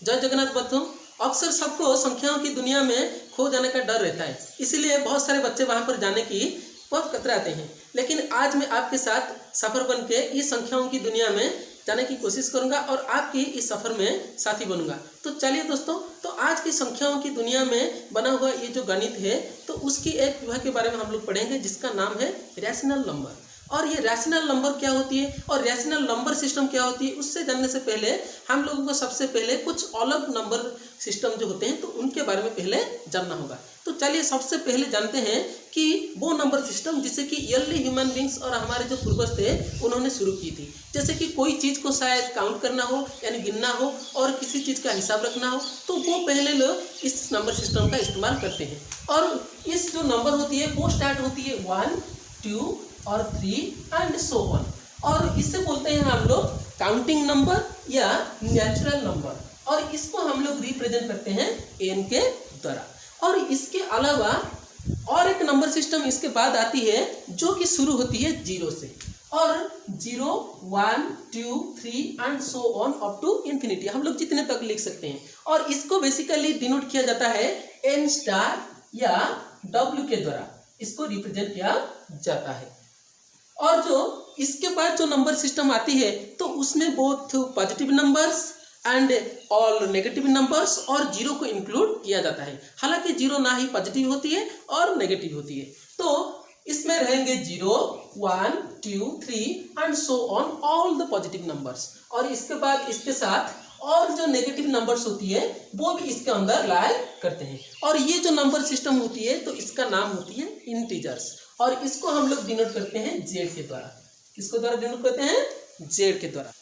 जय जगन्नाथ बच्चों। अक्सर सबको संख्याओं की दुनिया में खो जाने का डर रहता है, इसीलिए बहुत सारे बच्चे वहां पर जाने की बहुत कतराते हैं। लेकिन आज मैं आपके साथ सफर बन के इस संख्याओं की दुनिया में जाने की कोशिश करूंगा और आपकी इस सफर में साथी बनूंगा। तो चलिए दोस्तों, तो आज की संख्याओं की दुनिया में बना हुआ ये जो गणित है, तो उसकी एक विभाग के बारे में हम लोग पढ़ेंगे जिसका नाम है रैशनल नंबर। और ये रैशनल नंबर क्या होती है और रैशनल नंबर सिस्टम क्या होती है, उससे जानने से पहले हम लोगों को सबसे पहले कुछ अलग नंबर सिस्टम जो होते हैं तो उनके बारे में पहले जानना होगा। तो चलिए सबसे पहले जानते हैं कि वो नंबर सिस्टम जिसे कि अर्ली ह्यूमन बींग्स और हमारे जो पूर्वज थे उन्होंने शुरू की थी। जैसे कि कोई चीज़ को शायद काउंट करना हो यानी गिनना हो और किसी चीज़ का हिसाब रखना हो, तो वो पहले लोग इस नंबर सिस्टम का इस्तेमाल करते हैं। और इस जो नंबर होती है वो स्टार्ट होती है 1, 2 और 3 एंड सो ऑन। और इससे बोलते हैं हम लोग काउंटिंग नंबर या नेचुरल नंबर, और इसको हम लोग रिप्रेजेंट करते हैं n के द्वारा। और इसके अलावा और एक नंबर सिस्टम इसके बाद आती है जो कि शुरू होती है 0 से, और 0, 1, 2, 3 and so on up to infinity, हम लोग जितने तक लिख सकते हैं। और इसको बेसिकली डिनोट किया जाता है n स्टार या w के द्वारा, इसको रिप्रेजेंट किया जाता है। और जो इसके बाद जो नंबर सिस्टम आती है तो उसमें both positive numbers and all negative numbers और 0 को इंक्लूड किया जाता है। हालांकि 0 ना ही पॉजिटिव होती है और नेगेटिव होती है, तो इसमें रहेंगे 0, 1, 2, 3 and so on all the positive numbers. और इसके बाद इसके साथ और जो नेगेटिव नंबर्स होती है वो भी इसके अंदर लाई करते हैं। और ये जो नंबर सिस्टम होती है तो इसका नाम होती है इंटीजर्स, और इसको हम लोग डिनोट करते हैं जेड के द्वारा। किसको द्वारा डिनोट करते हैं? जेड के द्वारा।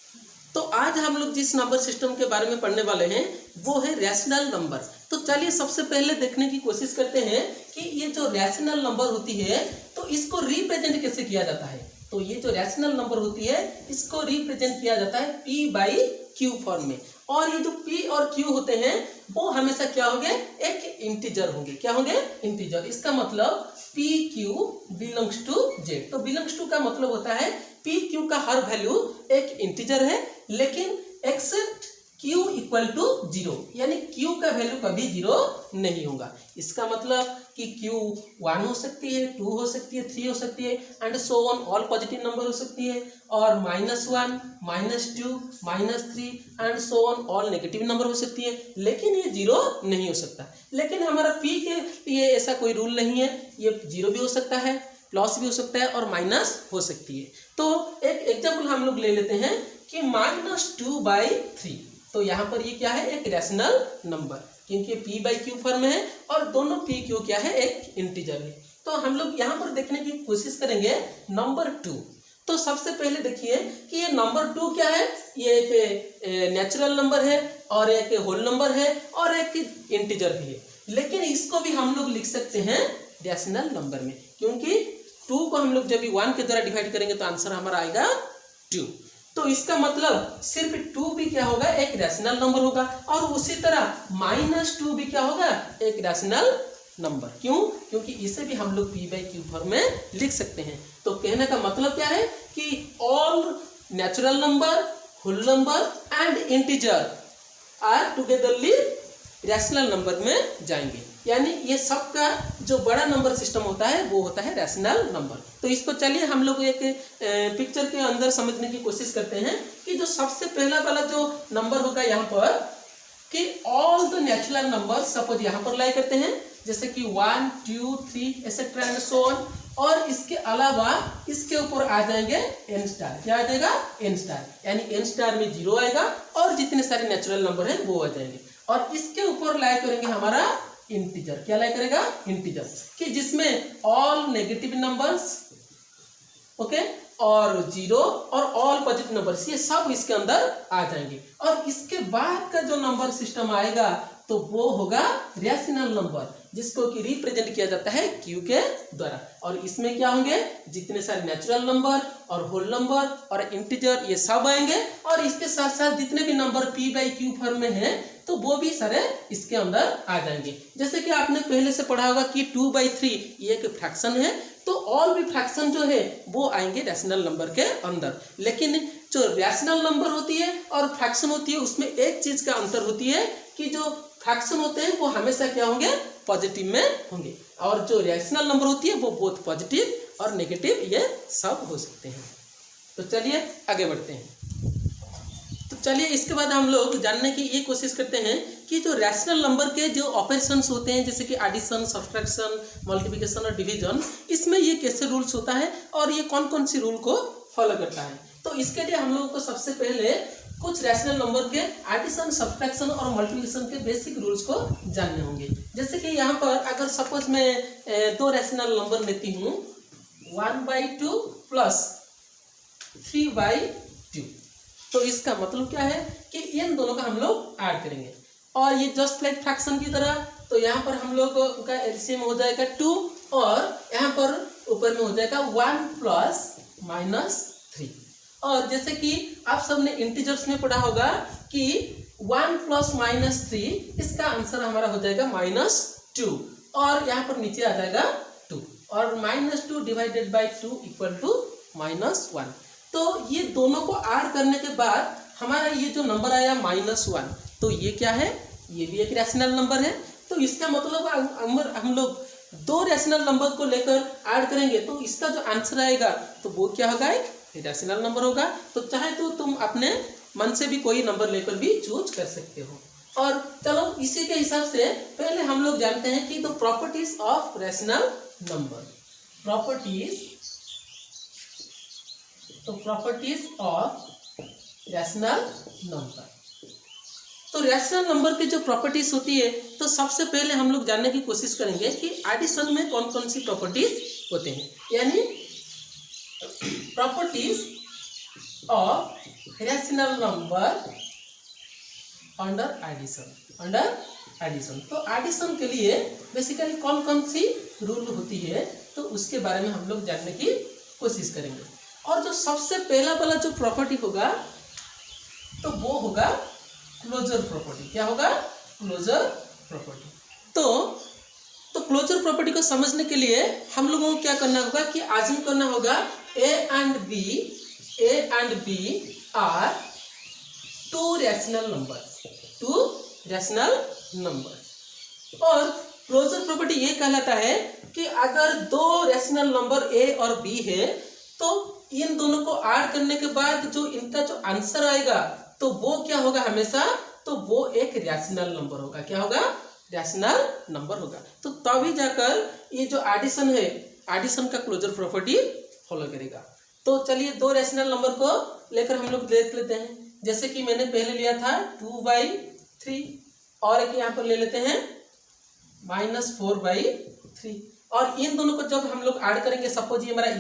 तो आज हम लोग जिस नंबर सिस्टम के बारे में पढ़ने वाले हैं वो है रैशनल नंबर। तो चलिए सबसे पहले देखने की कोशिश करते हैं कि ये जो रैशनल नंबर होती है तो इसको रिप्रेजेंट कैसे किया जाता है। तो ये जो रैशनल नंबर होती है इसको रिप्रेजेंट किया जाता है p/q फॉर्म में। और ये जो p और q होते हैं वो हमेशा क्या होंगे? एक इंटीजर होंगे। क्या होंगे? इंटीजर। इसका मतलब pq बिलोंग्स टू z। तो बिलोंग्स टू का मतलब होता है pq का हर वैल्यू एक इंटीजर है, लेकिन एक्सेप्ट q इक्वल टू 0, यानी q का वैल्यू कभी 0 नहीं होगा। इसका मतलब कि q 1 हो सकती है, 2 हो सकती है, 3 हो सकती है and so on, all positive number हो सकती है, और -1, -2, -3 and so on all negative number हो सकती है, लेकिन ये 0 नहीं हो सकता। लेकिन हमारा p के लिए ऐसा कोई रूल नहीं है, ये 0 भी हो सकता है, प्लस भी हो सकता है और माइनस हो सकती है। तो एक एग्जाम्पल हम लोग ले लेते हैं कि -2/3। तो यहाँ पर ये क्या है? एक रैशनल नंबर, क्योंकि p/q फॉर्म है और दोनों p/q क्या है? एक इंटीजर है। तो हम लोग यहाँ पर देखने की कोशिश करेंगे नंबर 2। तो सबसे पहले देखिए कि ये नंबर 2 क्या है? ये एक नेचुरल नंबर है और एक होल नंबर है और एक इंटीजर भी है, लेकिन इसको भी हम लोग लिख सकते हैं रैशनल नंबर में, क्योंकि 2 को हम लोग जब भी 1 के द्वारा डिवाइड करेंगे तो आंसर हमारा आएगा 2। तो इसका मतलब सिर्फ 2 भी क्या होगा? एक रैशनल नंबर होगा। और उसी तरह -2 भी क्या होगा? एक रैशनल नंबर। क्यों? क्योंकि इसे भी हम लोग p/q फॉर्म में लिख सकते हैं। तो कहने का मतलब क्या है कि all natural number, whole number and integer are togetherly rational number में जाएंगे, यानी ये सबका जो बड़ा नंबर सिस्टम होता है वो होता है रैशनल नंबर। तो इसको चलिए हम लोग एक पिक्चर के अंदर समझने की कोशिश करते हैं कि जो सबसे पहला वाला जो नंबर होगा यहाँ पर कि all the natural number, suppose यहाँ पर लाई करते हैं जैसे कि 1, 2, 3 एक्सेट्रा एंड सो ऑन, और इसके अलावा इसके ऊपर आ जाएंगे n स्टार। क्या आ जाएगा? n स्टार, यानी n स्टार में 0 आएगा और जितने सारे नेचुरल नंबर हैं वो आ जाएंगे। और इसके ऊपर लाई करेंगे हमारा इंटीजर। क्या लाई करेगा? इंटीजर, कि जिसमें ऑल नेगेटिव नंबर्स ओके और 0 और ऑल पॉजिटिव नंबर्स, ये सब इसके अंदर आ जाएंगे। और इसके बाद का जो नंबर सिस्टम आएगा तो वो होगा रैशनल नंबर, जिसको कि रिप्रेजेंट किया जाता है q के द्वारा। और इसमें क्या होंगे? जितने सारे नेचुरल नंबर और होल नंबर और इंटीजर ये सब आएंगे, और इसके साथ साथ जितने भी नंबर p/q फॉर्म में हैं तो वो भी सारे इसके अंदर आ जाएंगे। जैसे कि आपने पहले से पढ़ा होगा कि 2/3 ये एक फ्रैक्शन है, तो ऑल भी फ्रैक्शन जो है वो आएंगे रैशनल नंबर के अंदर। लेकिन जो रैशनल नंबर होती है और फ्रैक्शन होती है उसमें एक चीज का अंतर होती है कि जो फ्रैक्शन होते हैं वो हमेशा क्या होंगे, पॉजिटिव में होंगे, और जो रैशनल नंबर होती है वो बोथ पॉजिटिव और नेगेटिव ये सब हो सकते हैं। तो चलिए आगे बढ़ते हैं। तो चलिए इसके बाद हम लोग जानने की ये कोशिश करते हैं कि जो रैशनल नंबर के जो ऑपरेशंस होते हैं जैसे कि एडिशन, सब्ट्रैक्शन, मल्टीप्लिकेशन और डिवीजन, इसमें ये कैसे रूल्स होता है और ये कौन कौन सी रूल को फॉलो करता है। तो इसके लिए हम लोगों को सबसे पहले कुछ रैशनल नंबर के एडिशन, सब्ट्रैक्शन और मल्टीप्लिकेशन के बेसिक रूल्स को जानने होंगे। जैसे कि यहाँ पर अगर सपोज मैं दो रैशनल नंबर लेती हूँ 1/2 प्लस 3/2, तो इसका मतलब क्या है कि इन दोनों का हम लोग ऐड करेंगे और ये जस्ट लाइक फ्रैक्शन की तरह, तो यहाँ पर हम लोग का एलसीएम हो जाएगा 2 और यहाँ पर ऊपर में हो जाएगा 1 प्लस माइनस 3। और जैसे कि आप सबने इंटीजर्स में पढ़ा होगा कि 1 प्लस माइनस 3 इसका आंसर हमारा हो जाएगा -2 और यहाँ पर नीचे आ जाएगा 2 और -2 डिवाइडेड बाई 2 इक्वल टू -1। तो ये दोनों को ऐड करने के बाद हमारा ये जो नंबर आया -1, तो ये क्या है, ये भी एक रैशनल नंबर है। तो इसका मतलब हम लोग दो रैशनल नंबर को लेकर ऐड करेंगे तो इसका जो आंसर आएगा तो वो क्या होगा, एक रैशनल नंबर होगा। तो चाहे तो तुम अपने मन से भी कोई नंबर लेकर भी चूज कर सकते हो। और चलो इसी के हिसाब से पहले हम लोग जानते हैं कि the properties of rational number. Properties of rational number. तो रैशनल नंबर की जो प्रॉपर्टीज होती है तो सबसे पहले हम लोग जानने की कोशिश करेंगे कि एडिशन में कौन कौन सी प्रॉपर्टीज होते हैं, यानी properties of rational number under addition. तो एडिशन के लिए बेसिकली कौन कौन सी रूल होती है तो उसके बारे में हम लोग जानने की कोशिश करेंगे। और जो सबसे पहला वाला जो प्रॉपर्टी होगा तो वो होगा क्लोजर प्रॉपर्टी। क्या होगा, क्लोजर प्रॉपर्टी। तो क्लोजर प्रॉपर्टी को समझने के लिए हम लोगों को क्या करना होगा कि आज़्यूम करना होगा A and B are two rational numbers. और क्लोजर प्रॉपर्टी ये कहलाता है कि अगर दो रैशनल नंबर A और B है तो इन दोनों को ऐड करने के बाद जो इनका जो आंसर आएगा तो वो क्या होगा हमेशा, तो वो एक रैशनल नंबर होगा। क्या होगा, रैशनल नंबर होगा। तो तभी जाकर ये जो एडिशन है, एडिशन का क्लोजर प्रॉपर्टी फॉलो करेगा। तो चलिए दो रैशनल नंबर को लेकर हम लोग देख लेते हैं। जैसे कि मैंने पहले लिया था 2/3 और एक यहाँ पर ले लेते हैं -4/3। और इन दोनों को जब हम लोग ऐड करेंगे, सपोज ये हमारा A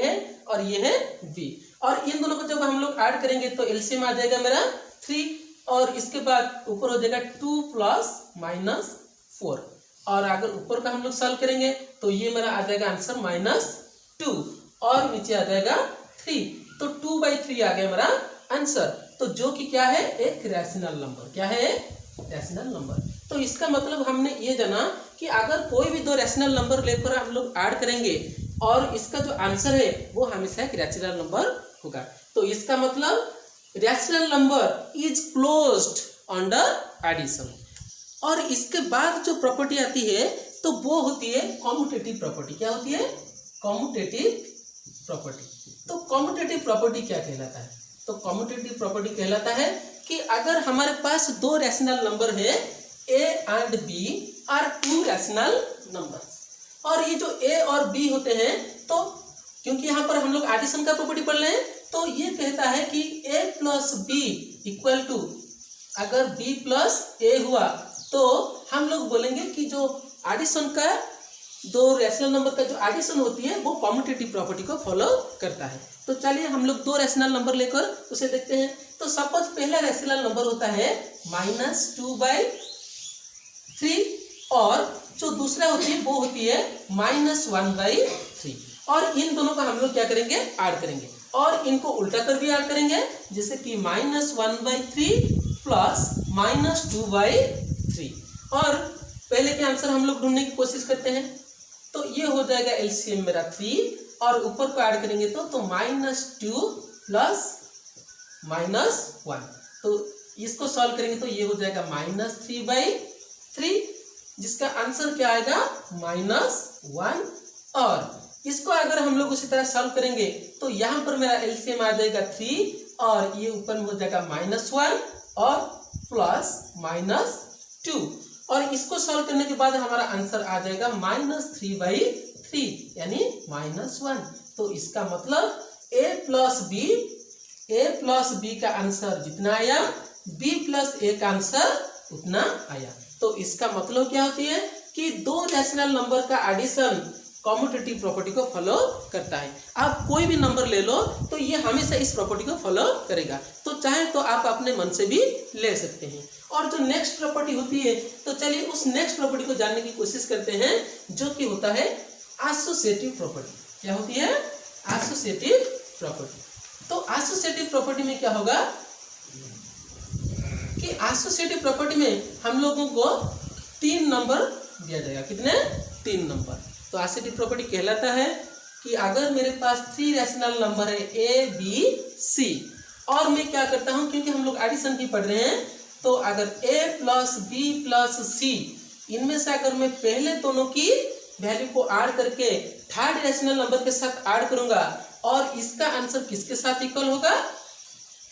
है और ये है B, और इन दोनों को जब हम लोग ऐड करेंगे तो एलसीएम आ जाएगा मेरा 3 और इसके बाद ऊपर हो जाएगा 2 प्लस -4। और अगर ऊपर का हम लोग सॉल्व करेंगे तो ये मेरा आ जाएगा आंसर -2 और नीचे आ जाएगा 3। तो 2/3 आ गया मेरा आंसर। तो जो कि क्या है, एक रैशनल नंबर। क्या है, रैशनल नंबर। तो इसका मतलब हमने ये जाना कि अगर कोई भी दो रैशनल नंबर लेकर हम लोग ऐड करेंगे और इसका जो आंसर है वो हमेशा एक रैशनल नंबर होगा। तो इसका मतलब rational number is closed under addition. और इसके बाद जो प्रॉपर्टी आती है तो वो होती है कॉम्यूटेटिव प्रॉपर्टी। क्या होती है, कॉम्यूटेटिव प्रॉपर्टी। तो कॉम्यूटेटिव प्रॉपर्टी क्या कहलाता है, तो कॉम्यूटेटिव प्रॉपर्टी कहलाता है कि अगर हमारे पास दो रैशनल नंबर है A and B are two rational number, और ये जो A और B होते हैं तो क्योंकि यहाँ पर हम लोग एडिशन का प्रॉपर्टी पढ़ रहे हैं तो ये कहता है कि A plus B equal to, अगर B प्लस A हुआ तो हम लोग बोलेंगे कि जो एडिशन का दो रैशनल नंबर का जो एडिशन होती है वो कॉम्यूटेटिव प्रॉपर्टी को फॉलो करता है। तो चलिए हम लोग दो रैशनल नंबर लेकर उसे देखते हैं। तो सपोज पहला रैशनल नंबर होता है -2/3 और जो दूसरा होती है वो होती है -1/3। और इन दोनों का हम लोग क्या करेंगे, ऐड करेंगे और इनको उल्टा कर भी ऐड करेंगे, जैसे कि -1/3 प्लस -2/3। और पहले के आंसर हम लोग ढूंढने की कोशिश करते हैं। तो ये हो जाएगा एलसीएम मेरा 3 और ऊपर को ऐड करेंगे तो -2 प्लस -1। तो इसको सॉल्व करेंगे तो ये हो जाएगा -3/3, जिसका आंसर क्या आएगा -1। और इसको अगर हम लोग उसी तरह सॉल्व करेंगे तो यहाँ पर मेरा एलसीएम आ जाएगा 3 और ये ऊपर में हो जाएगा -1 और प्लस -2 और इसको सॉल्व करने के बाद हमारा आंसर आ जाएगा -3/3 यानी -1। तो इसका मतलब a प्लस बी का आंसर जितना आया b प्लस a का आंसर उतना आया। तो इसका मतलब क्या होती है कि दो रैशनल नंबर का एडिशन कॉम्यूटेटिव प्रॉपर्टी को फॉलो करता है। आप कोई भी नंबर ले लो तो ये हमेशा इस प्रॉपर्टी को फॉलो करेगा। तो चाहे तो आप अपने मन से भी ले सकते हैं। और जो नेक्स्ट प्रॉपर्टी होती है तो चलिए उस नेक्स्ट प्रॉपर्टी को जानने की कोशिश करते हैं, जो कि होता है एसोसिएटिव प्रॉपर्टी। क्या होती है? Associative property. तो एसोसिएटिव प्रॉपर्टी में क्या होगा कि एसोसिएटिव प्रॉपर्टी में हम लोगों को 3 नंबर दिया जाएगा। कितने? 3 नंबर। तो एसोसिएटिव प्रॉपर्टी कहलाता है कि अगर मेरे पास 3 रैशनल नंबर है ए बी सी और मैं क्या करता हूं, क्योंकि हम लोग एडिशन की पढ़ रहे हैं, तो अगर a प्लस बी प्लस सी इनमें से अगर मैं पहले दोनों की वैल्यू को ऐड करके थर्ड रैशनल नंबर के साथ ऐड करूंगा और इसका आंसर किसके साथ इक्वल होगा?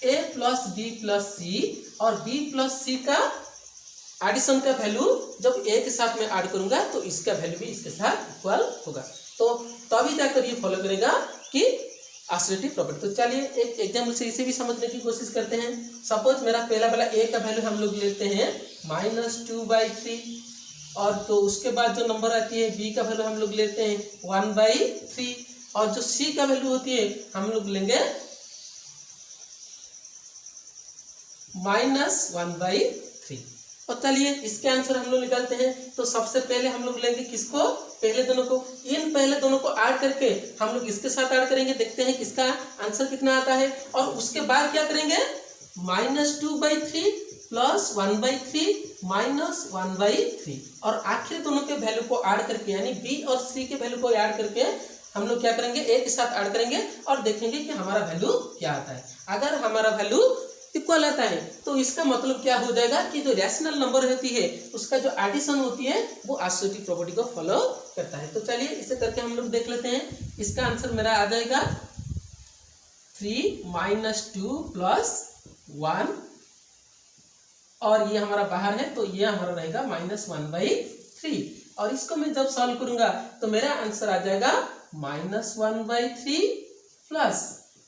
a प्लस बी प्लस सी और b प्लस सी का एडिशन का वैल्यू जब a के साथ में ऐड करूंगा तो इसका वैल्यू भी इसके साथ इक्वल होगा। तो तभी जाकर ये फॉलो करेगा कि एसोसिएटिव प्रॉपर्टी। तो चलिए एक एग्जाम्पल से इसे भी समझने की कोशिश करते हैं। सपोज मेरा पहला वाला a का वैल्यू हम लोग लेते हैं -2/3 और तो उसके बाद जो नंबर आती है b का वैल्यू हम लोग लेते हैं 1/3 और जो c का वैल्यू होती है हम लोग लेंगे -1/3। और चलिए इसके आंसर हम लोग निकालते हैं। तो सबसे पहले हम लोग लेंगे किसको? पहले दोनों को। इन पहले दोनों को ऐड करके हम लोग इसके साथ ऐड करेंगे, देखते हैं किसका आंसर कितना आता है। और उसके बाद क्या करेंगे? -2/3 प्लस 1/3 -1/3 और आखिर दोनों के वैल्यू को ऐड करके यानी b और c के वैल्यू को ऐड करके हम लोग क्या करेंगे? a के साथ ऐड करेंगे और देखेंगे कि हमारा वैल्यू क्या आता है। अगर हमारा वैल्यू इक्वल आता है तो इसका मतलब क्या हो जाएगा कि जो रैशनल नंबर होती है उसका जो एडिशन होती है वो एसोसिएटिव प्रॉपर्टी को फॉलो करता है। तो चलिए इसे करके हम लोग देख लेते हैं। इसका आंसर मेरा आ जाएगा 3 - 2 + 1 और ये हमारा बाहर है तो ये हमारा रहेगा -1/3 और इसको मैं जब सॉल्व करूंगा तो मेरा आंसर आ जाएगा -1/3 प्लस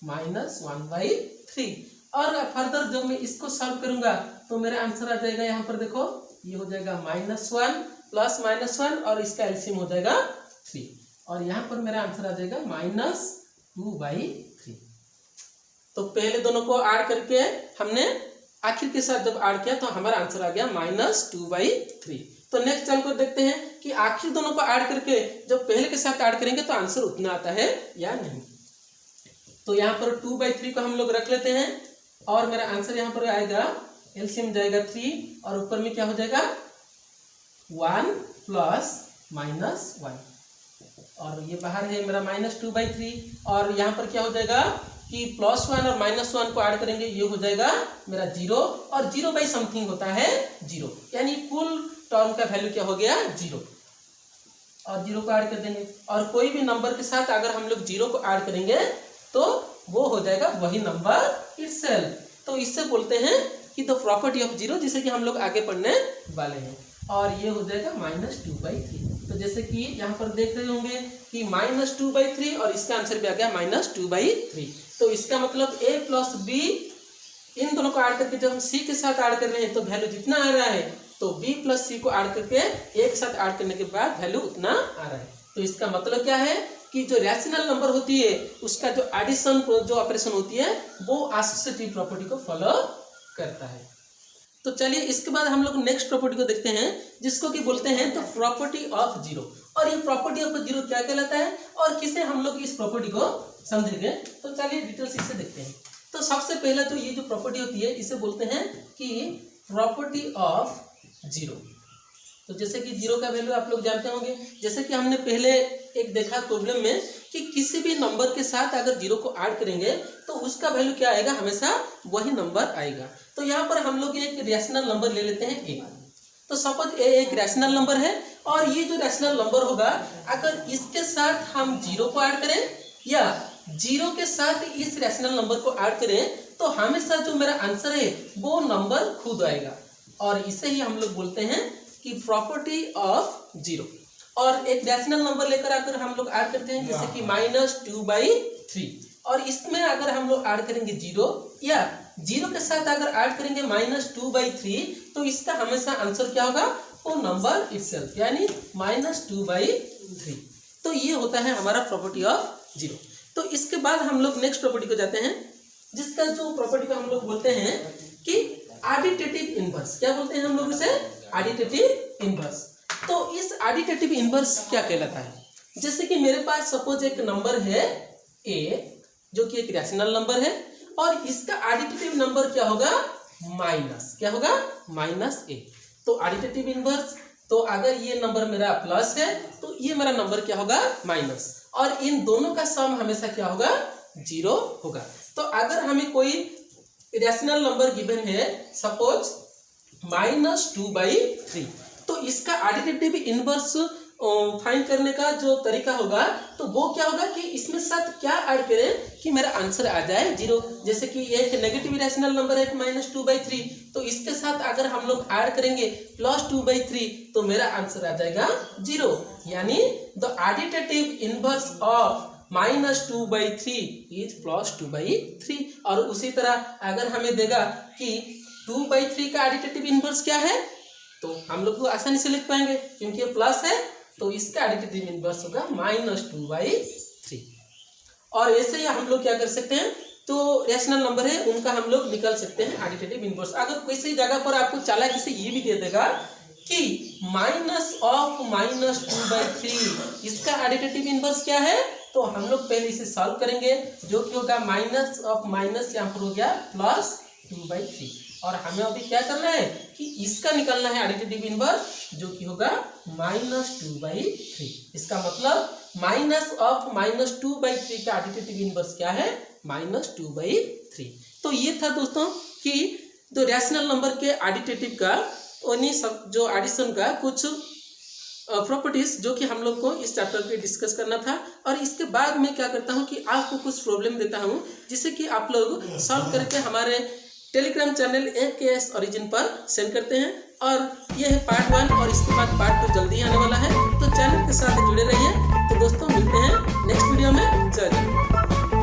-1/3 और फर्दर जब मैं इसको सॉल्व करूंगा तो मेरा आंसर आ जाएगा, यहाँ पर देखो ये हो जाएगा -1 प्लस -1 और इसका एलसीएम हो जाएगा 3 और यहाँ पर मेरा आंसर आ जाएगा -2/3। तो पहले दोनों को ऐड करके हमने आखिर के साथ जब ऐड किया तो हमारा आंसर आ गया -2/3। तो नेक्स्ट चल कर देखते हैं कि आखिर दोनों को ऐड करके जब पहले के साथ ऐड करेंगे तो आंसर उतना आता है या नहीं। तो यहाँ पर 2/3 को हम लोग रख लेते हैं और मेरा आंसर यहाँ पर आएगा, एलसीएम जाएगा 3 और ऊपर में क्या हो जाएगा 1 प्लस -1 और ये बाहर है मेरा -2/3 और यहाँ पर क्या हो जाएगा कि +1 और -1 को ऐड करेंगे ये हो जाएगा मेरा 0 और 0/समथिंग होता है 0 यानी कुल टर्म का वैल्यू क्या हो गया 0 और 0 को ऐड कर देंगे और कोई भी नंबर के साथ अगर हम लोग 0 को ऐड करेंगे तो वो हो जाएगा वही नंबर इटसेल्फ। तो इससे बोलते हैं कि द प्रॉपर्टी ऑफ 0, जिसे कि हम लोग आगे पढ़ने वाले हैं और ये हो जाएगा -2/3। तो जैसे कि यहाँ पर देख रहे होंगे कि -2/3 और इसका आंसर भी आ गया -2/3। तो इसका मतलब a प्लस b इन दोनों को ऐड करके जब हम c के साथ ऐड कर रहे हैं तो वैल्यू जितना आ रहा है तो b प्लस c को ऐड करके a के साथ ऐड करने के बाद वैल्यू उतना आ रहा है। तो इसका मतलब क्या है कि जो रैशनल नंबर होती है उसका जो एडिशन जो ऑपरेशन होती है वो एसोसिएटिव प्रॉपर्टी को फॉलो करता है। तो चलिए इसके बाद हम लोग नेक्स्ट प्रॉपर्टी को देखते हैं जिसको कि बोलते हैं द प्रॉपर्टी ऑफ 0। और ये प्रॉपर्टी ऑफ 0 क्या कहलाता है और किसे हम लोग इस प्रॉपर्टी को समझेंगे। तो चलिए डिटेल्स इसे देखते हैं। तो सबसे पहला तो ये जो प्रॉपर्टी होती है इसे बोलते हैं कि प्रॉपर्टी ऑफ 0। तो जैसे कि 0 का वैल्यू आप लोग जानते होंगे, जैसे कि हमने पहले एक देखा प्रॉब्लम में कि किसी भी नंबर के साथ अगर 0 को ऐड करेंगे तो उसका वैल्यू क्या आएगा, हमेशा वही नंबर आएगा। तो यहाँ पर हम लोग एक रैशनल नंबर ले लेते हैं ए। तो सपोज ए एक रैशनल नंबर है और ये जो रैशनल नंबर होगा अगर इसके साथ हम 0 को ऐड करें या 0 के साथ इस रैशनल नंबर को ऐड करें तो हमेशा जो मेरा आंसर है वो नंबर खुद आएगा। और इसे ही हम लोग बोलते हैं कि प्रॉपर्टी ऑफ 0। और एक रैशनल नंबर लेकर आकर हम लोग ऐड करते हैं जैसे कि -2/3 और इसमें अगर हम लोग ऐड करेंगे 0 या 0 के साथ अगर ऐड करेंगे -2/3 तो इसका हमेशा आंसर क्या होगा, वो नंबर इटसेल्फ यानी -2/3। तो ये होता है हमारा प्रॉपर्टी ऑफ 0। तो इसके बाद हम लोग नेक्स्ट प्रॉपर्टी को जाते हैं जिसका जो प्रॉपर्टी को हम लोग बोलते हैं कि एडिटिव इनवर्स। क्या बोलते हैं हम लोग इसे, एडिटिव इनवर्स। तो इस एडिटिव इनवर्स क्या कहलाता है, जैसे कि मेरे पास सपोज एक नंबर है a जो कि एक रैशनल नंबर है और इसका एडिटिव नंबर क्या होगा, माइनस, क्या होगा, -a। तो एडिटिव इनवर्स, तो अगर ये नंबर मेरा प्लस है तो ये मेरा नंबर क्या होगा, माइनस, और इन दोनों का सम हमेशा क्या होगा, 0 होगा। तो अगर हमें कोई रैशनल नंबर गिवन है सपोज -2/3 तो इसका एडिटिव इनवर्स फाइंड करने का जो तरीका होगा तो वो क्या होगा कि इसमें साथ क्या ऐड करें कि मेरा आंसर आ जाए 0। जैसे कि एक नेगेटिव रैशनल नंबर है -2/3 तो इसके साथ अगर हम लोग ऐड करेंगे +2/3 तो मेरा आंसर आ जाएगा 0। यानी the additive inverse of -2/3 is +2/3। और उसी तरह अगर हमें देगा कि 2/3 का एडिटिव इनवर्स क्या है तो हम लोग को आसानी से लिख पाएंगे क्योंकि ये प्लस है तो इसका एडिटिव इनवर्स होगा -2/3। और ऐसे ही हम लोग क्या कर सकते हैं, तो रैशनल नंबर है उनका हम लोग निकाल सकते हैं एडिटिव इनवर्स। अगर किसी जगह पर आपको चालाकी से ये भी दे देगा कि -2/3 इसका एडिटिव इनवर्स क्या है तो हम लोग पहले इसे सॉल्व करेंगे जो कि होगा -, यहाँ पर हो गया +2/3। और हमें अभी क्या करना है कि इसका निकालना है एडिटिव इनवर्स जो कि होगा -2/3। इसका मतलब -2/3 का एडिटिव इनवर्स क्या है, -2/3। तो ये था दोस्तों कि जो रैशनल नंबर के एडिटिव का जो एडिशन का कुछ प्रॉपर्टीज जो कि हम लोग को इस चैप्टर पे डिस्कस करना था। और इसके बाद मैं क्या करता हूँ कि आपको कुछ प्रॉब्लम देता हूँ जिसे कि आप लोग सॉल्व करके हमारे टेलीग्राम चैनल AKS ओरिजिन पर सेंड करते हैं। और यह है पार्ट 1 और इसके बाद पार्ट 2 जल्दी आने वाला है। तो चैनल के साथ जुड़े रहिए। तो दोस्तों मिलते हैं नेक्स्ट वीडियो में। जय हिंद।